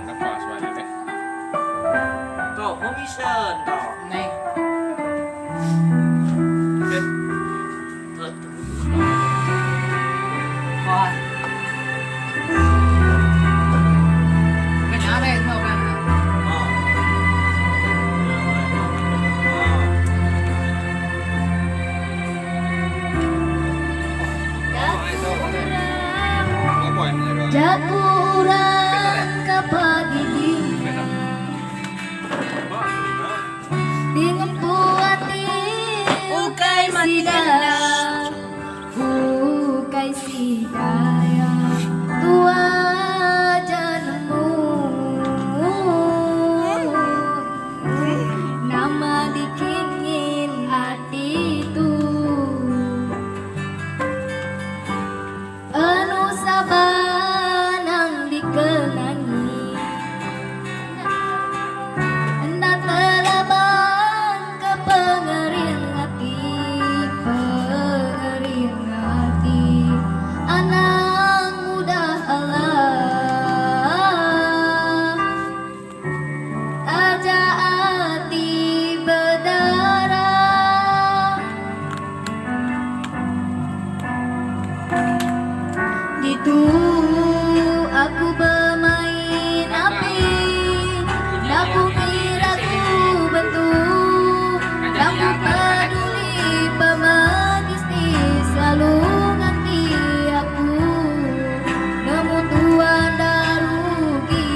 Napas balik deh. Tuh, mau mission tuh. Nih. Oke. Tuh. Wah. Kanya ada mau kan? Oh. Apa yang menyerah? Jakurang kapagidi Dengan puati Ukay sidaya Ukay sidaya Tua janmu Nama dikingin hatiku Anu sabanang dikenangi Hendak telabang ke pengering hati Anak muda Allah Aja hati berdarah Itu aku bermain api Aku kira ku bentuk Aku peduli pemanisti Selalu nganti aku Nemu tuan dah rugi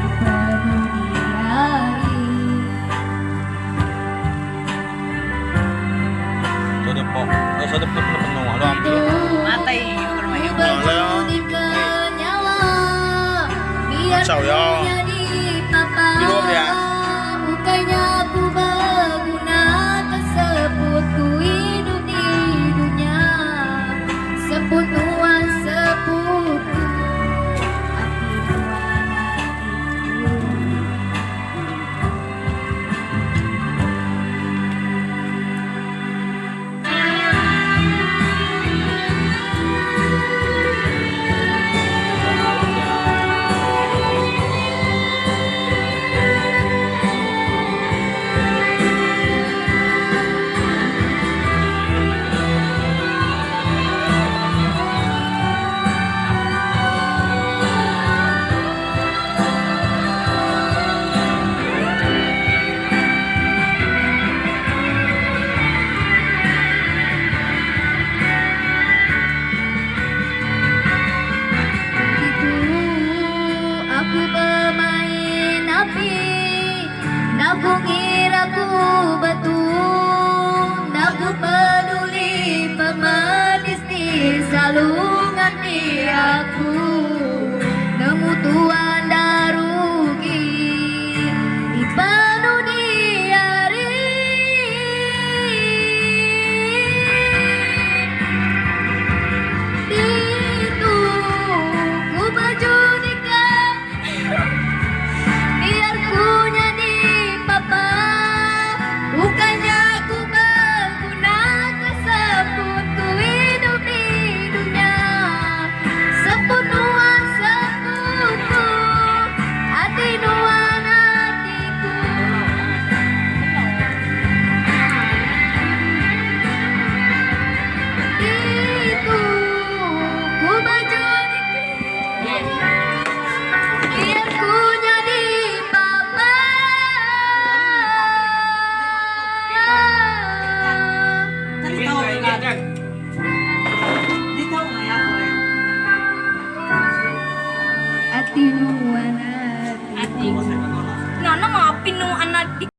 Dipenuhi hari Sudah pok. Sudah penuh. Lo ambil. Mata ini bukan main. Berjudikkan nyawa biar Kacau ya. ku jadi papa. Minum ya. Bukannya ku berguna tersebut ku hidup di dunia seputuan seputu hati tuan hatiku. Aku pemain api Naku kira ku betul Naku peduli pemanisti Selalu ngerti aku Nemu tuan dah rugi Dipenuh di hari Itu ku berjudikan Biar ku jadi papa Bukannya ku berguna tersebut Ku hidup di dunia Sepenuhan sekutu Hati nuan hatiku Itu ku berjudikan Biar ku jadi papa Tadi tahu kan? Di tahu nggak ya aku ya? Hati